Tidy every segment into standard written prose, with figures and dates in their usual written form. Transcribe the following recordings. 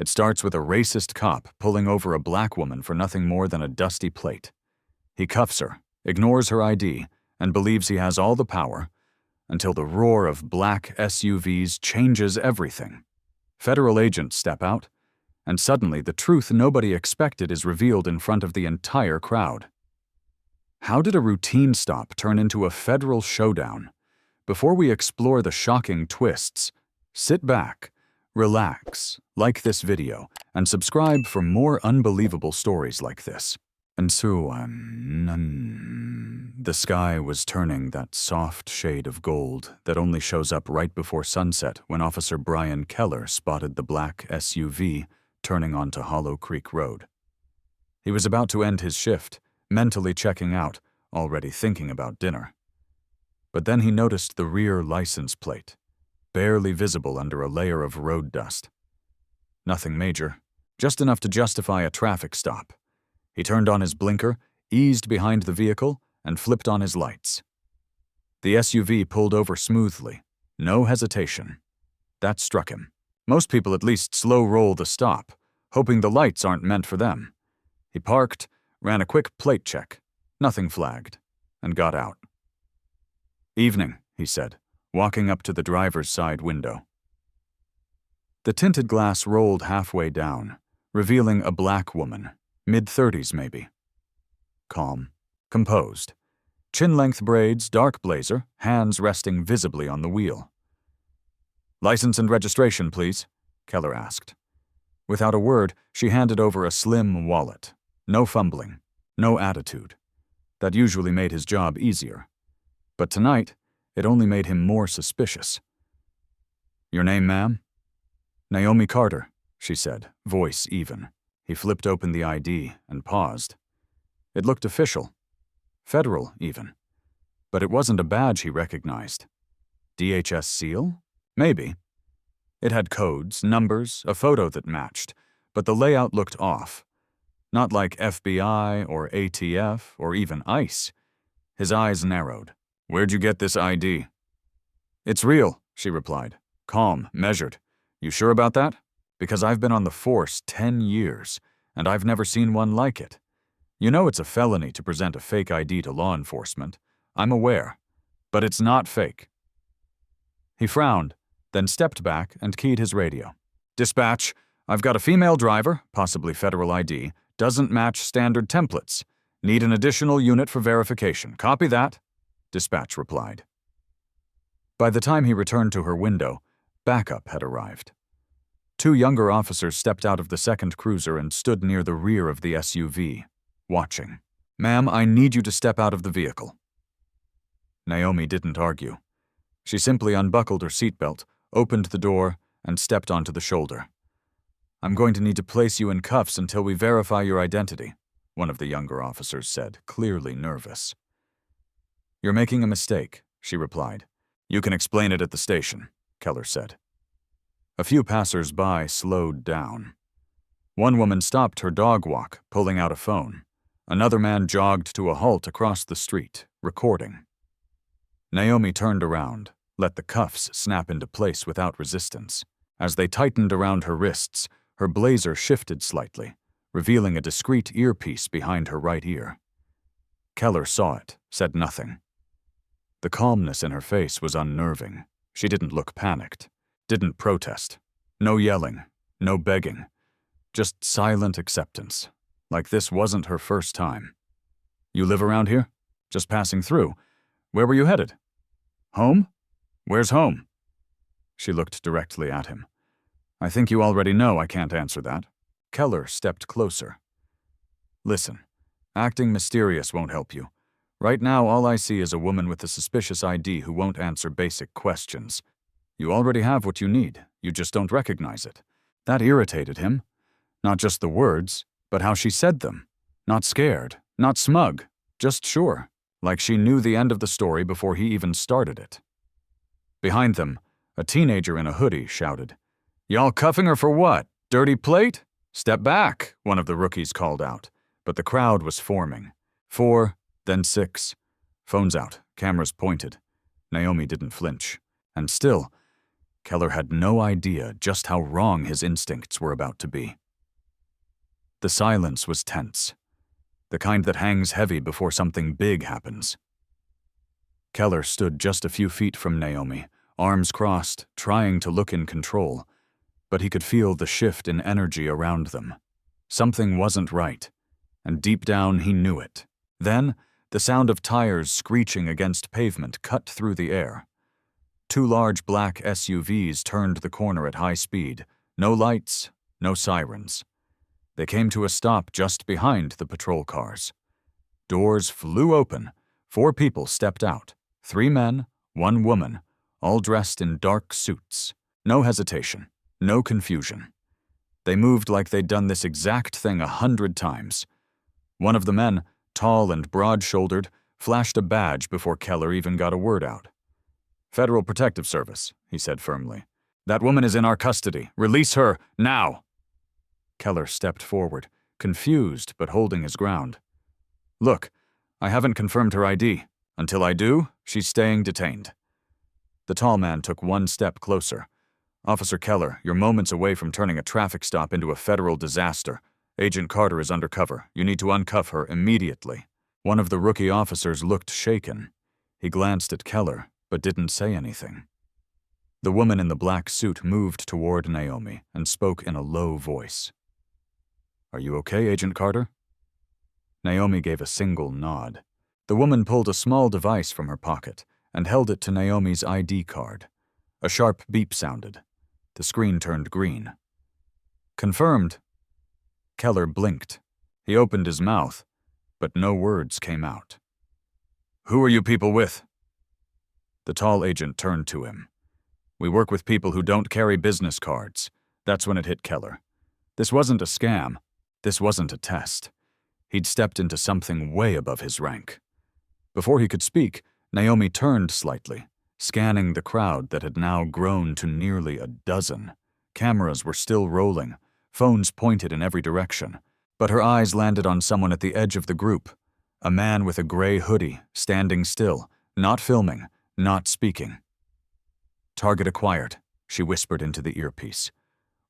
It starts with a racist cop pulling over a black woman for nothing more than a dusty plate. He cuffs her, ignores her ID, and believes he has all the power, until the roar of black SUVs changes everything. Federal agents step out, and suddenly the truth nobody expected is revealed in front of the entire crowd. How did a routine stop turn into a federal showdown? Before we explore the shocking twists, sit back, relax, like this video, and subscribe for more unbelievable stories like this. And so, the sky was turning that soft shade of gold that only shows up right before sunset when Officer Brian Keller spotted the black SUV turning onto Hollow Creek Road. He was about to end his shift, mentally checking out, already thinking about dinner. But then he noticed the rear license plate, barely visible under a layer of road dust. Nothing major, just enough to justify a traffic stop. He turned on his blinker, eased behind the vehicle, and flipped on his lights. The SUV pulled over smoothly, no hesitation. That struck him. Most people at least slow roll the stop, hoping the lights aren't meant for them. He parked, ran a quick plate check, nothing flagged, and got out. "Evening," he said, walking up to the driver's side window. The tinted glass rolled halfway down, revealing a black woman, mid-30s maybe. Calm, composed. Chin-length braids, dark blazer, hands resting visibly on the wheel. "License and registration, please," Keller asked. Without a word, she handed over a slim wallet. No fumbling, no attitude. That usually made his job easier. But tonight, it only made him more suspicious. "Your name, ma'am?" "Naomi Carter," she said, voice even. He flipped open the ID and paused. It looked official. Federal, even. But it wasn't a badge he recognized. DHS seal? Maybe. It had codes, numbers, a photo that matched, but the layout looked off. Not like FBI or ATF or even ICE. His eyes narrowed. "Where'd you get this ID?" "It's real," she replied. Calm, measured. "You sure about that? Because I've been on the force 10 years, and I've never seen one like it. You know it's a felony to present a fake ID to law enforcement. I'm aware. But it's not fake." He frowned, then stepped back and keyed his radio. "Dispatch, I've got a female driver, possibly federal ID, doesn't match standard templates. Need an additional unit for verification. Copy that," Dispatch replied. By the time he returned to her window, backup had arrived. 2 younger officers stepped out of the second cruiser and stood near the rear of the SUV, watching. "Ma'am, I need you to step out of the vehicle." Naomi didn't argue. She simply unbuckled her seatbelt, opened the door, and stepped onto the shoulder. "I'm going to need to place you in cuffs until we verify your identity," one of the younger officers said, clearly nervous. "You're making a mistake," she replied. "You can explain it at the station," Keller said. A few passers-by slowed down. One woman stopped her dog walk, pulling out a phone. Another man jogged to a halt across the street, recording. Naomi turned around, let the cuffs snap into place without resistance. As they tightened around her wrists, her blazer shifted slightly, revealing a discreet earpiece behind her right ear. Keller saw it, said nothing. The calmness in her face was unnerving. She didn't look panicked. Didn't protest. No yelling. No begging. Just silent acceptance. Like this wasn't her first time. "You live around here? Just passing through. Where were you headed?" "Home? Where's home?" She looked directly at him. "I think you already know I can't answer that." Keller stepped closer. "Listen, acting mysterious won't help you. Right now all I see is a woman with a suspicious ID who won't answer basic questions. You already have what you need, you just don't recognize it." That irritated him. Not just the words, but how she said them. Not scared, not smug, just sure, like she knew the end of the story before he even started it. Behind them, a teenager in a hoodie shouted, "Y'all cuffing her for what? Dirty plate? Step back," one of the rookies called out, but the crowd was forming. 4, then 6. Phones out, cameras pointed. Naomi didn't flinch. And still, Keller had no idea just how wrong his instincts were about to be. The silence was tense, the kind that hangs heavy before something big happens. Keller stood just a few feet from Naomi, arms crossed, trying to look in control, but he could feel the shift in energy around them. Something wasn't right, and deep down he knew it. Then, the sound of tires screeching against pavement cut through the air. Two large black SUVs turned the corner at high speed. No lights, no sirens. They came to a stop just behind the patrol cars. Doors flew open. 4 people stepped out. 3 men, 1 woman, all dressed in dark suits. No hesitation, no confusion. They moved like they'd done this exact thing 100 times. One of the men, tall and broad-shouldered, flashed a badge before Keller even got a word out. "Federal Protective Service," he said firmly. "That woman is in our custody. Release her, now!" Keller stepped forward, confused but holding his ground. "Look, I haven't confirmed her ID. Until I do, she's staying detained." The tall man took 1 step closer. "Officer Keller, you're moments away from turning a traffic stop into a federal disaster. Agent Carter is undercover. You need to uncuff her immediately." One of the rookie officers looked shaken. He glanced at Keller, but didn't say anything. The woman in the black suit moved toward Naomi and spoke in a low voice. "Are you okay, Agent Carter?" Naomi gave a single nod. The woman pulled a small device from her pocket and held it to Naomi's ID card. A sharp beep sounded. The screen turned green. "Confirmed." Keller blinked. He opened his mouth, but no words came out. "Who are you people with?" The tall agent turned to him. "We work with people who don't carry business cards." That's when it hit Keller. This wasn't a scam. This wasn't a test. He'd stepped into something way above his rank. Before he could speak, Naomi turned slightly, scanning the crowd that had now grown to nearly a dozen. Cameras were still rolling, phones pointed in every direction, but her eyes landed on someone at the edge of the group, a man with a gray hoodie, standing still, not filming, not speaking. "Target acquired," she whispered into the earpiece.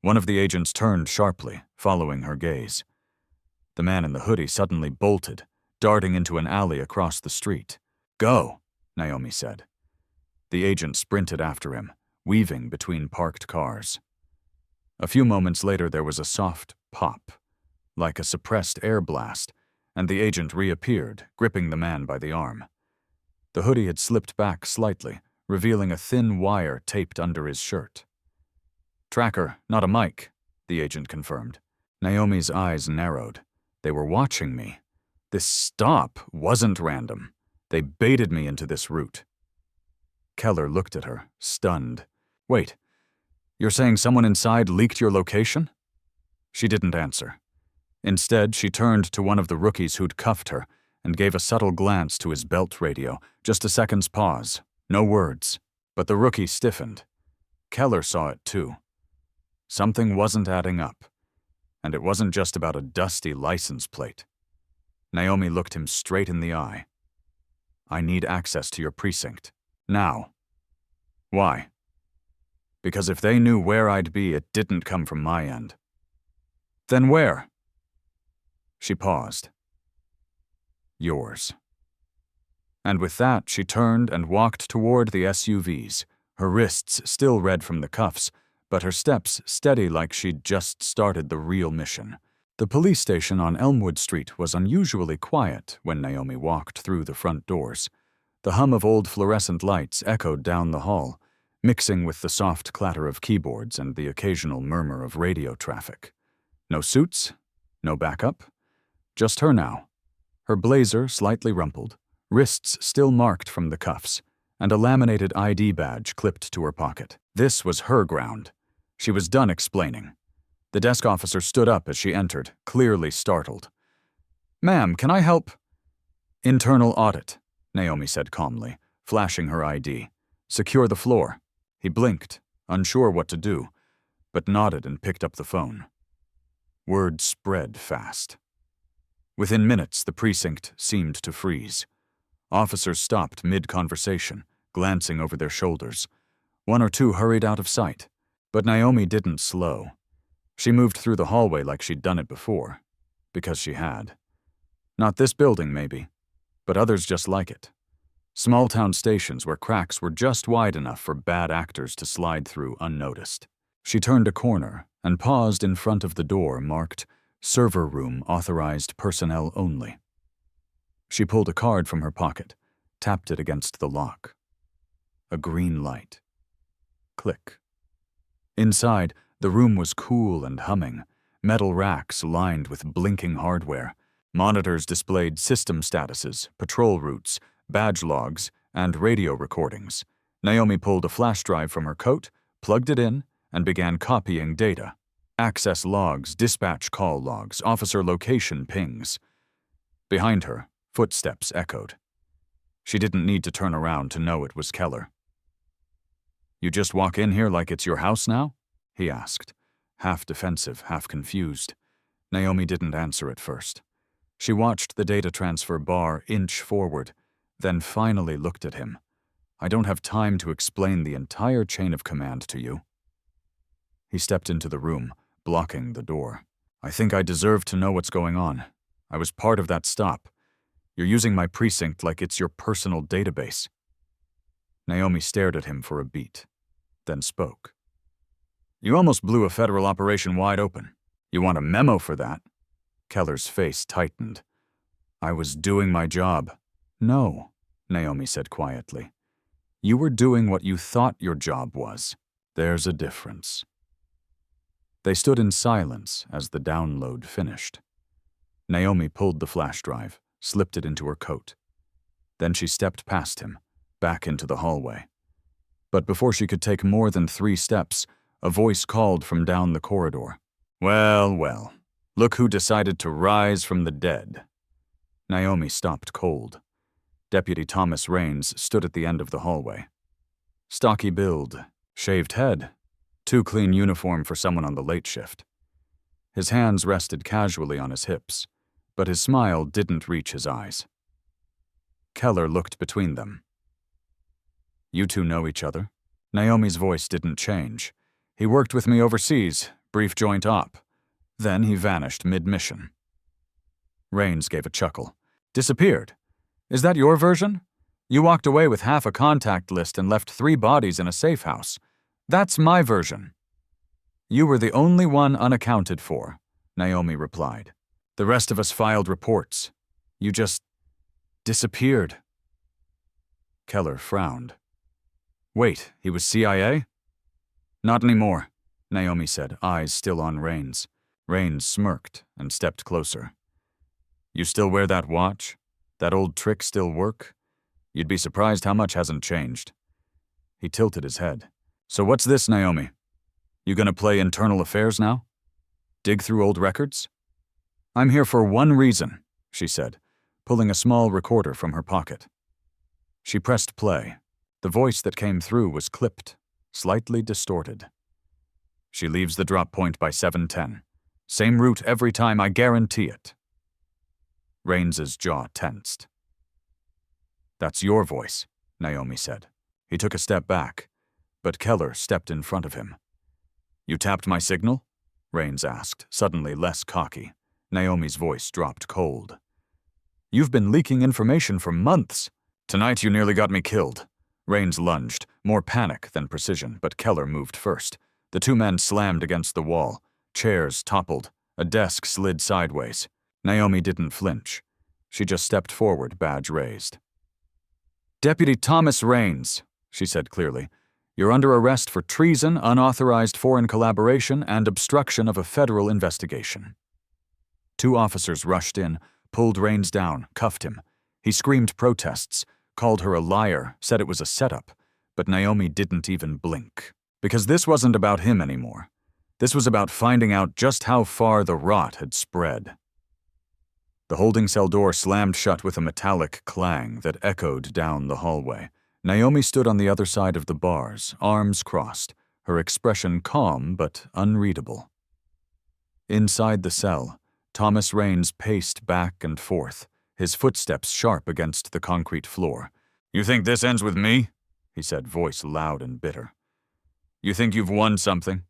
One of the agents turned sharply, following her gaze. The man in the hoodie suddenly bolted, darting into an alley across the street. "Go," Naomi said. The agent sprinted after him, weaving between parked cars. A few moments later there was a soft pop, like a suppressed air blast, and the agent reappeared, gripping the man by the arm. The hoodie had slipped back slightly, revealing a thin wire taped under his shirt. "Tracker, not a mic," the agent confirmed. Naomi's eyes narrowed. They were watching me. This stop wasn't random. They baited me into this route. Keller looked at her, stunned. "Wait, you're saying someone inside leaked your location?" She didn't answer. Instead, she turned to one of the rookies who'd cuffed her and gave a subtle glance to his belt radio, just a second's pause. No words, but the rookie stiffened. Keller saw it too. Something wasn't adding up, and it wasn't just about a dusty license plate. Naomi looked him straight in the eye. "I need access to your precinct. Now." "Why?" "Because if they knew where I'd be, it didn't come from my end." "Then where?" She paused. "Yours." And with that, she turned and walked toward the SUVs, her wrists still red from the cuffs, but her steps steady like she'd just started the real mission. The police station on Elmwood Street was unusually quiet when Naomi walked through the front doors. The hum of old fluorescent lights echoed down the hall, mixing with the soft clatter of keyboards and the occasional murmur of radio traffic. No suits, no backup. Just her now. Her blazer slightly rumpled, wrists still marked from the cuffs, and a laminated ID badge clipped to her pocket. This was her ground. She was done explaining. The desk officer stood up as she entered, clearly startled. "Ma'am, can I help?" "Internal audit," Naomi said calmly, flashing her ID. "Secure the floor." He blinked, unsure what to do, but nodded and picked up the phone. Word spread fast. Within minutes, the precinct seemed to freeze. Officers stopped mid-conversation, glancing over their shoulders. One or two hurried out of sight, but Naomi didn't slow. She moved through the hallway like she'd done it before, because she had. Not this building, maybe, but others just like it. Small-town stations where cracks were just wide enough for bad actors to slide through unnoticed. She turned a corner and paused in front of the door marked "Server Room Authorized Personnel Only." She pulled a card from her pocket, tapped it against the lock. A green light. Click. Inside, the room was cool and humming, metal racks lined with blinking hardware. Monitors displayed system statuses, patrol routes, badge logs, and radio recordings. Naomi pulled a flash drive from her coat, plugged it in, and began copying data. Access logs, dispatch call logs, officer location pings. Behind her, footsteps echoed. She didn't need to turn around to know it was Keller. "You just walk in here like it's your house now?" he asked, half defensive, half confused. Naomi didn't answer at first. She watched the data transfer bar inch forward, then finally looked at him. "I don't have time to explain the entire chain of command to you." He stepped into the room, blocking the door. "I think I deserve to know what's going on. I was part of that stop. You're using my precinct like it's your personal database." Naomi stared at him for a beat, then spoke. "You almost blew a federal operation wide open. You want a memo for that?" Keller's face tightened. "I was doing my job." "No," Naomi said quietly. "You were doing what you thought your job was. There's a difference." They stood in silence as the download finished. Naomi pulled the flash drive, slipped it into her coat. Then she stepped past him, back into the hallway. But before she could take more than 3 steps, a voice called from down the corridor. "Well, well, look who decided to rise from the dead." Naomi stopped cold. Deputy Thomas Raines stood at the end of the hallway. Stocky build, shaved head, too clean uniform for someone on the late shift. His hands rested casually on his hips, but his smile didn't reach his eyes. Keller looked between them. "You two know each other?" Naomi's voice didn't change. "He worked with me overseas, brief joint op. Then he vanished mid-mission." Raines gave a chuckle. "Disappeared? Is that your version? You walked away with half a contact list and left 3 bodies in a safe house. That's my version." "You were the only one unaccounted for," Naomi replied. "The rest of us filed reports. You just disappeared." Keller frowned. "Wait, he was CIA?" "Not anymore," Naomi said, eyes still on Raines. Raines smirked and stepped closer. "You still wear that watch? That old trick still work? You'd be surprised how much hasn't changed." He tilted his head. "So what's this, Naomi? You gonna play internal affairs now? Dig through old records?" "I'm here for one reason," she said, pulling a small recorder from her pocket. She pressed play. The voice that came through was clipped, slightly distorted. "She leaves the drop point by 7:10. Same route every time, I guarantee it." Raines's jaw tensed. "That's your voice," Naomi said. He took a step back, but Keller stepped in front of him. "You tapped my signal?" Raines asked, suddenly less cocky. Naomi's voice dropped cold. "You've been leaking information for months. Tonight you nearly got me killed." Raines lunged, more panic than precision, but Keller moved first. The 2 men slammed against the wall. Chairs toppled. A desk slid sideways. Naomi didn't flinch. She just stepped forward, badge raised. "Deputy Thomas Raines," she said clearly, "you're under arrest for treason, unauthorized foreign collaboration, and obstruction of a federal investigation." 2 officers rushed in, pulled Raines down, cuffed him. He screamed protests, called her a liar, said it was a setup, but Naomi didn't even blink. Because this wasn't about him anymore. This was about finding out just how far the rot had spread. The holding cell door slammed shut with a metallic clang that echoed down the hallway. Naomi stood on the other side of the bars, arms crossed, her expression calm but unreadable. Inside the cell, Thomas Raines paced back and forth, his footsteps sharp against the concrete floor. "You think this ends with me?" he said, voice loud and bitter. You think you've won something?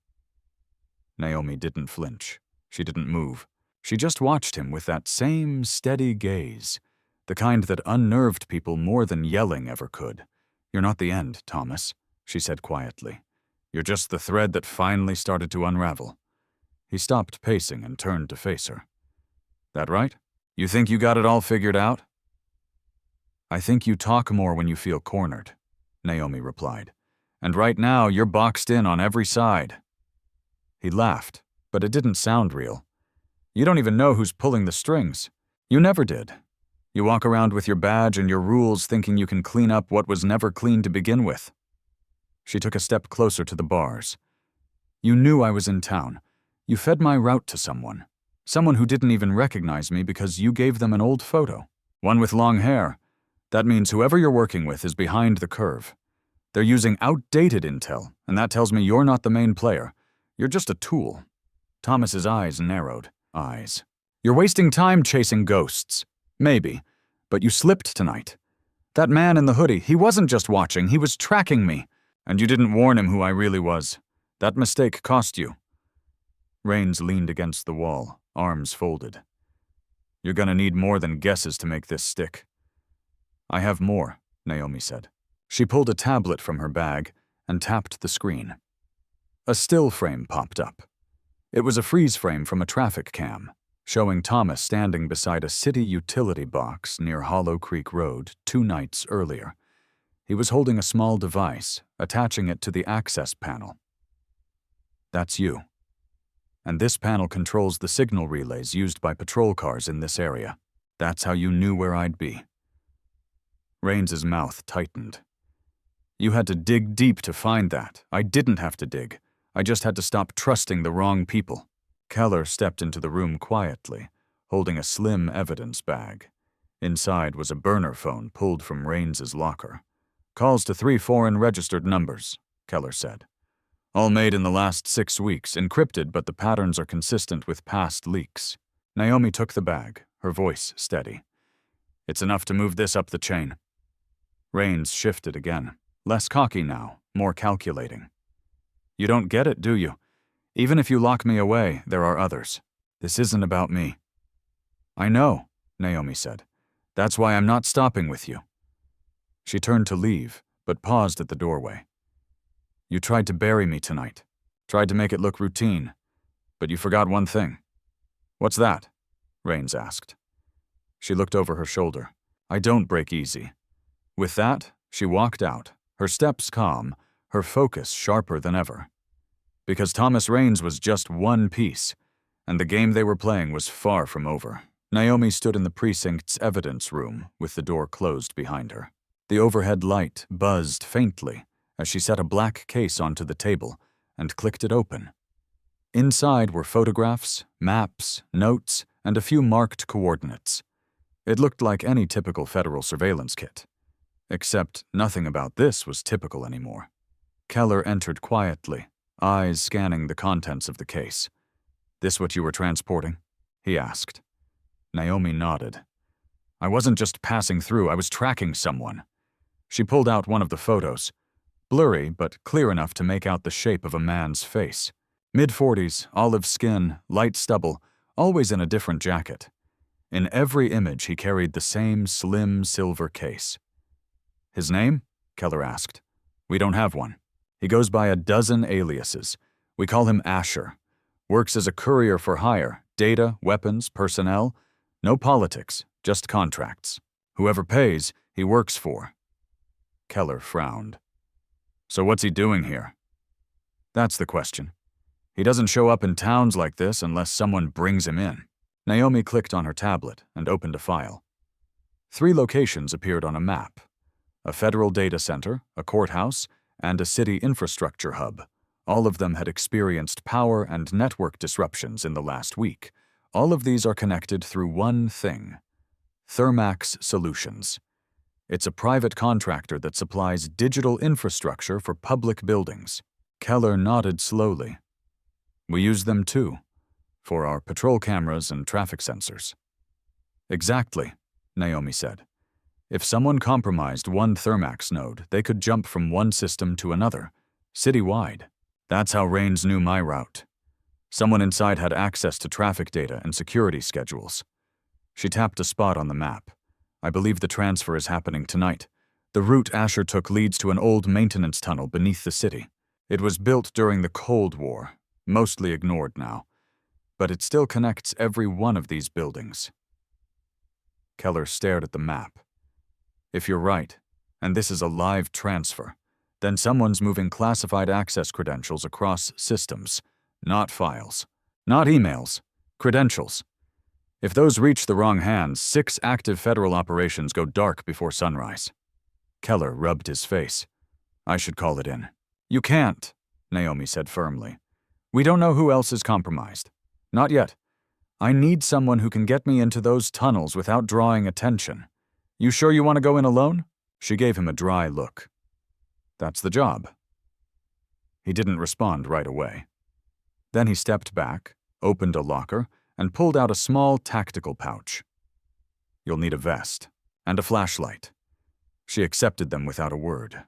Naomi didn't flinch. She didn't move. She just watched him with that same steady gaze, the kind that unnerved people more than yelling ever could. You're not the end, Thomas, she said quietly. You're just the thread that finally started to unravel. He stopped pacing and turned to face her. That right? You think you got it all figured out? I think you talk more when you feel cornered, Naomi replied. And right now, you're boxed in on every side. He laughed, but it didn't sound real. You don't even know who's pulling the strings. You never did. You walk around with your badge and your rules thinking you can clean up what was never clean to begin with. She took a step closer to the bars. You knew I was in town. You fed my route to someone. Someone who didn't even recognize me because you gave them an old photo. One with long hair. That means whoever you're working with is behind the curve. They're using outdated intel, and that tells me you're not the main player. You're just a tool. Thomas's eyes narrowed. Eyes. You're wasting time chasing ghosts. Maybe. But you slipped tonight. That man in the hoodie, he wasn't just watching, he was tracking me. And you didn't warn him who I really was. That mistake cost you. Rains leaned against the wall, arms folded. You're gonna need more than guesses to make this stick. I have more, Naomi said. She pulled a tablet from her bag and tapped the screen. A still frame popped up. It was a freeze frame from a traffic cam, showing Thomas standing beside a city utility box near Hollow Creek Road 2 nights earlier. He was holding a small device, attaching it to the access panel. That's you. And this panel controls the signal relays used by patrol cars in this area. That's how you knew where I'd be. Rains's mouth tightened. You had to dig deep to find that. I didn't have to dig. I just had to stop trusting the wrong people. Keller stepped into the room quietly, holding a slim evidence bag. Inside was a burner phone pulled from Rains's locker. Calls to 3 foreign registered numbers, Keller said. All made in the last 6 weeks, encrypted, but the patterns are consistent with past leaks. Naomi took the bag, her voice steady. It's enough to move this up the chain. Rains shifted again, less cocky now, more calculating. You don't get it, do you? Even if you lock me away, there are others. This isn't about me. I know, Naomi said. That's why I'm not stopping with you. She turned to leave, but paused at the doorway. You tried to bury me tonight, tried to make it look routine, but you forgot one thing. What's that? Rains asked. She looked over her shoulder. I don't break easy. With that, she walked out, her steps calm, her focus sharper than ever. Because Thomas Rains was just one piece, and the game they were playing was far from over. Naomi stood in the precinct's evidence room with the door closed behind her. The overhead light buzzed faintly as she set a black case onto the table and clicked it open. Inside were photographs, maps, notes, and a few marked coordinates. It looked like any typical federal surveillance kit. Except nothing about this was typical anymore. Keller entered quietly, eyes scanning the contents of the case. This what you were transporting? He asked. Naomi nodded. I wasn't just passing through, I was tracking someone. She pulled out one of the photos. Blurry, but clear enough to make out the shape of a man's face. Mid-40s, olive skin, light stubble, always in a different jacket. In every image he carried the same slim silver case. His name? Keller asked. We don't have one. He goes by a dozen aliases. We call him Asher. Works as a courier for hire, data, weapons, personnel. No politics, just contracts. Whoever pays, he works for. Keller frowned. So what's he doing here? That's the question. He doesn't show up in towns like this unless someone brings him in. Naomi clicked on her tablet and opened a file. 3 locations appeared on a map. A federal data center, a courthouse, and a city infrastructure hub. All of them had experienced power and network disruptions in the last week. All of these are connected through one thing: Thermax Solutions. It's a private contractor that supplies digital infrastructure for public buildings. Keller nodded slowly. We use them too, for our patrol cameras and traffic sensors. Exactly, Naomi said. If someone compromised one Thermax node, they could jump from one system to another, citywide. That's how Raines knew my route. Someone inside had access to traffic data and security schedules. She tapped a spot on the map. I believe the transfer is happening tonight. The route Asher took leads to an old maintenance tunnel beneath the city. It was built during the Cold War, mostly ignored now, but it still connects every one of these buildings. Keller stared at the map. If you're right, and this is a live transfer, then someone's moving classified access credentials across systems, not files, not emails, credentials. If those reach the wrong hands, 6 active federal operations go dark before sunrise. Keller rubbed his face. I should call it in. You can't, Naomi said firmly. We don't know who else is compromised. Not yet. I need someone who can get me into those tunnels without drawing attention. You sure you want to go in alone? She gave him a dry look. That's the job. He didn't respond right away. Then he stepped back, opened a locker, and pulled out a small tactical pouch. You'll need a vest and a flashlight. She accepted them without a word.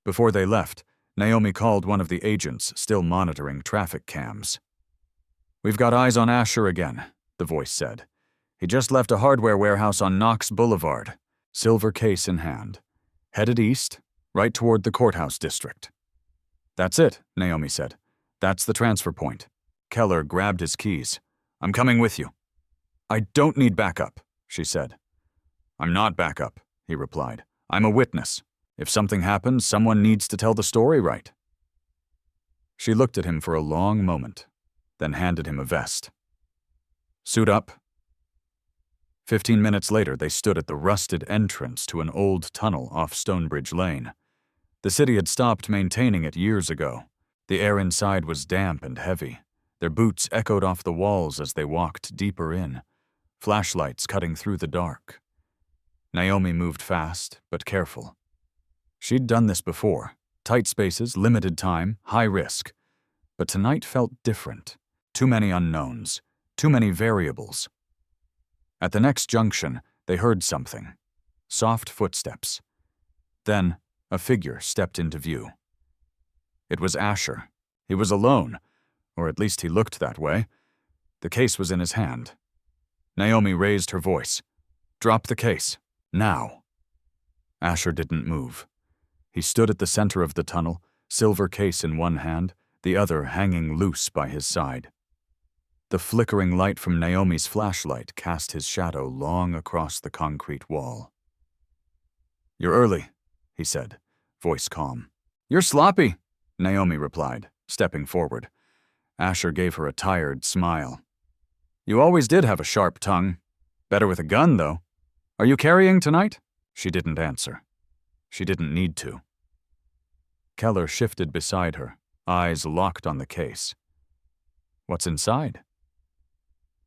Before they left, Naomi called one of the agents still monitoring traffic cams. We've got eyes on Asher again, the voice said. He just left a hardware warehouse on Knox Boulevard, silver case in hand. Headed east, right toward the courthouse district. That's it, Naomi said. That's the transfer point. Keller grabbed his keys. I'm coming with you. I don't need backup, she said. I'm not backup, he replied. I'm a witness. If something happens, someone needs to tell the story right. She looked at him for a long moment, then handed him a vest. Suit up. 15 minutes later, they stood at the rusted entrance to an old tunnel off Stonebridge Lane. The city had stopped maintaining it years ago. The air inside was damp and heavy. Their boots echoed off the walls as they walked deeper in, flashlights cutting through the dark. Naomi moved fast, but careful. She'd done this before. Tight spaces, limited time, high risk. But tonight felt different. Too many unknowns. Too many variables. At the next junction, they heard something. Soft footsteps. Then, a figure stepped into view. It was Asher. He was alone, or at least he looked that way. The case was in his hand. Naomi raised her voice. Drop the case. Now. Asher didn't move. He stood at the center of the tunnel, silver case in one hand, the other hanging loose by his side. The flickering light from Naomi's flashlight cast his shadow long across the concrete wall. You're early, he said, voice calm. You're sloppy, Naomi replied, stepping forward. Asher gave her a tired smile. You always did have a sharp tongue. Better with a gun, though. Are you carrying tonight? She didn't answer. She didn't need to. Keller shifted beside her, eyes locked on the case. What's inside?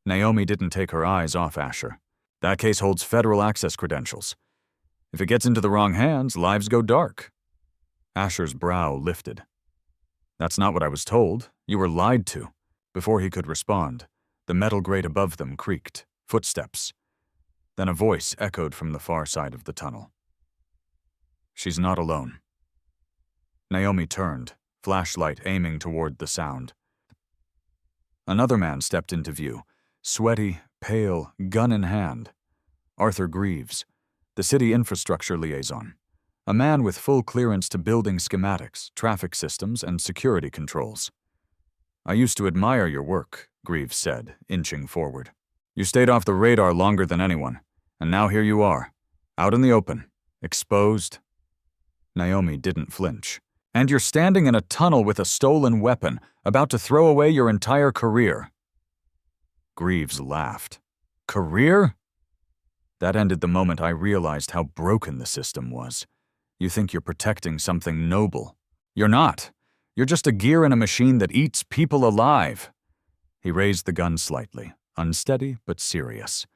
Naomi didn't take her eyes off Asher. That case holds federal access credentials. If it gets into the wrong hands, lives go dark. Asher's brow lifted. That's not what I was told. You were lied to. Before he could respond, the metal grate above them creaked. Footsteps. Then a voice echoed from the far side of the tunnel. She's not alone. Naomi turned, flashlight aiming toward the sound. Another man stepped into view, sweaty, pale, gun in hand. Arthur Greaves, the city infrastructure liaison. A man with full clearance to building schematics, traffic systems, and security controls. I used to admire your work, Greaves said, inching forward. You stayed off the radar longer than anyone, and now here you are, out in the open, exposed. Naomi didn't flinch. And you're standing in a tunnel with a stolen weapon, about to throw away your entire career. Greaves laughed. Career? That ended the moment I realized how broken the system was. You think you're protecting something noble. You're not. You're just a gear in a machine that eats people alive. He raised the gun slightly, unsteady but serious.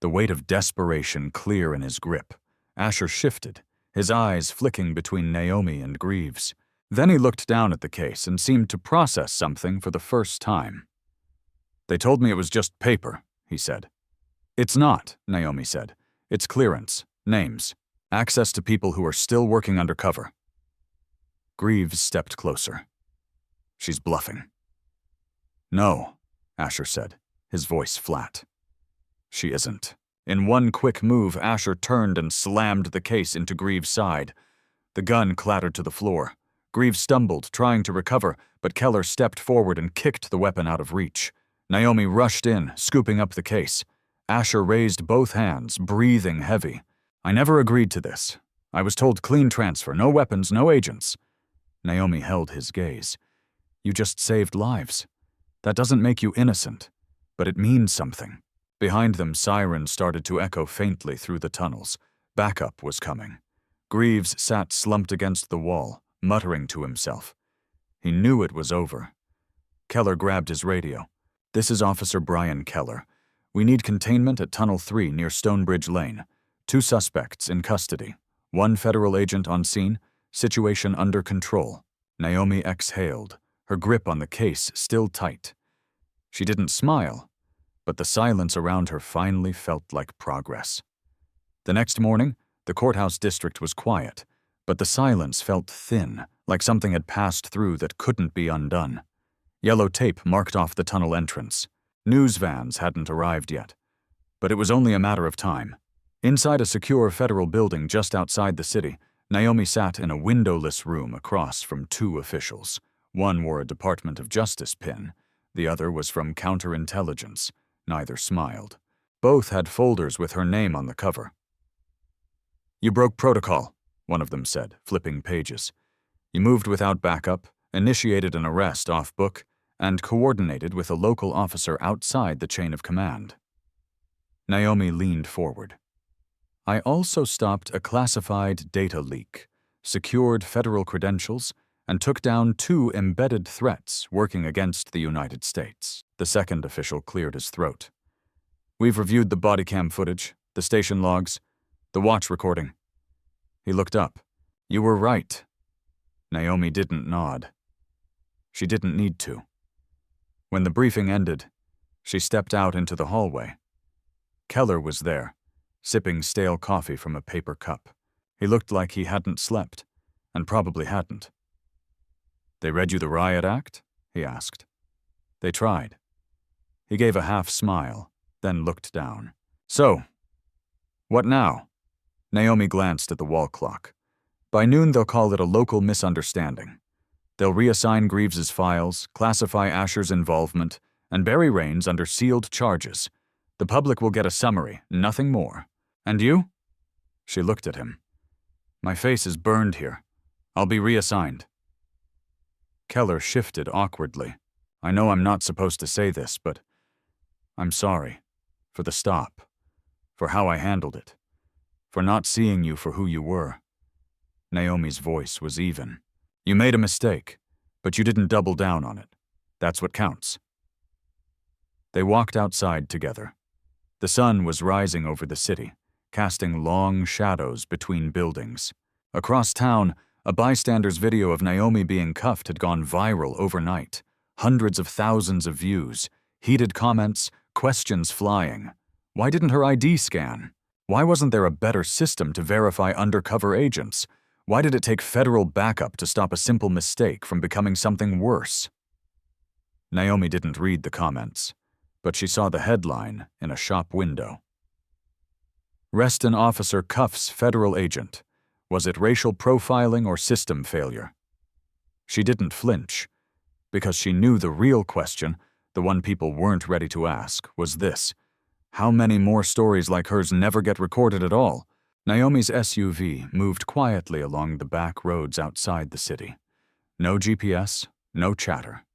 The weight of desperation clear in his grip. Asher shifted, his eyes flicking between Naomi and Greaves. Then he looked down at the case and seemed to process something for the first time. They told me it was just paper, he said. It's not, Naomi said. It's clearance, names, access to people who are still working undercover. Greaves stepped closer. She's bluffing. No, Asher said, his voice flat. She isn't. In one quick move, Asher turned and slammed the case into Greaves' side. The gun clattered to the floor. Greaves stumbled, trying to recover, but Keller stepped forward and kicked the weapon out of reach. Naomi rushed in, scooping up the case. Asher raised both hands, breathing heavy. I never agreed to this. I was told clean transfer, no weapons, no agents. Naomi held his gaze. You just saved lives. That doesn't make you innocent, but it means something. Behind them, sirens started to echo faintly through the tunnels. Backup was coming. Greaves sat slumped against the wall, muttering to himself. He knew it was over. Keller grabbed his radio. This is Officer Brian Keller. We need containment at Tunnel 3 near Stonebridge Lane. 2 suspects in custody. 1 federal agent on scene. Situation under control. Naomi exhaled, her grip on the case still tight. She didn't smile, but the silence around her finally felt like progress. The next morning, the courthouse district was quiet, but the silence felt thin, like something had passed through that couldn't be undone. Yellow tape marked off the tunnel entrance. News vans hadn't arrived yet, but it was only a matter of time. Inside a secure federal building just outside the city, Naomi sat in a windowless room across from 2 officials. One wore a Department of Justice pin. The other was from counterintelligence. Neither smiled. Both had folders with her name on the cover. You broke protocol, one of them said, flipping pages. You moved without backup, initiated an arrest off book, and coordinated with a local officer outside the chain of command. Naomi leaned forward. I also stopped a classified data leak, secured federal credentials, and took down 2 embedded threats working against the United States. The second official cleared his throat. We've reviewed the body cam footage, the station logs, the watch recording. He looked up. You were right. Naomi didn't nod. She didn't need to. When the briefing ended, she stepped out into the hallway. Keller was there, sipping stale coffee from a paper cup. He looked like he hadn't slept, and probably hadn't. They read you the riot act? He asked. They tried. He gave a half smile, then looked down. So, what now? Naomi glanced at the wall clock. By noon they'll call it a local misunderstanding. They'll reassign Greaves's files, classify Asher's involvement, and bury Raines under sealed charges. The public will get a summary, nothing more. And you? She looked at him. My face is burned here. I'll be reassigned. Keller shifted awkwardly. I know I'm not supposed to say this, but I'm sorry. For the stop. For how I handled it. For not seeing you for who you were. Naomi's voice was even. You made a mistake, but you didn't double down on it. That's what counts. They walked outside together. The sun was rising over the city, casting long shadows between buildings. Across town, a bystander's video of Naomi being cuffed had gone viral overnight. Hundreds of thousands of views, heated comments, questions flying. Why didn't her ID scan? Why wasn't there a better system to verify undercover agents? Why did it take federal backup to stop a simple mistake from becoming something worse? Naomi didn't read the comments, but she saw the headline in a shop window. Reston officer cuffs federal agent. Was it racial profiling or system failure? She didn't flinch, because she knew the real question, the one people weren't ready to ask, was this. How many more stories like hers never get recorded at all? Naomi's SUV moved quietly along the back roads outside the city. No GPS, no chatter.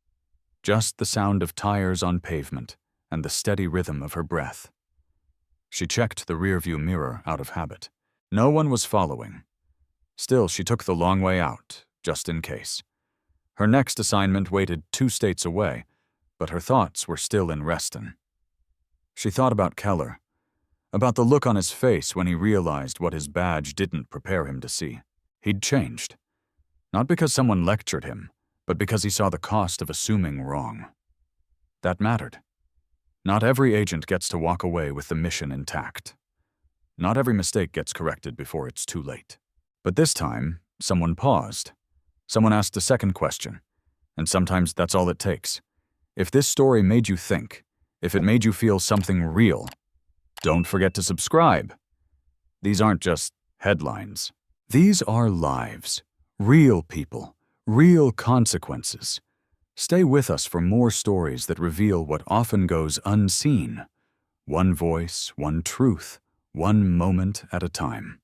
Just the sound of tires on pavement and the steady rhythm of her breath. She checked the rearview mirror out of habit. No one was following. Still, she took the long way out, just in case. Her next assignment waited 2 states away, but her thoughts were still in Reston. She thought about Keller, about the look on his face when he realized what his badge didn't prepare him to see. He'd changed. Not because someone lectured him, but because he saw the cost of assuming wrong. That mattered. Not every agent gets to walk away with the mission intact. Not every mistake gets corrected before it's too late. But this time, someone paused. Someone asked a second question, And sometimes that's all it takes. If this story made you think, if it made you feel something real, don't forget to subscribe. These aren't just headlines. These are lives, real people, real consequences. Stay with us for more stories that reveal what often goes unseen. One voice, one truth, one moment at a time.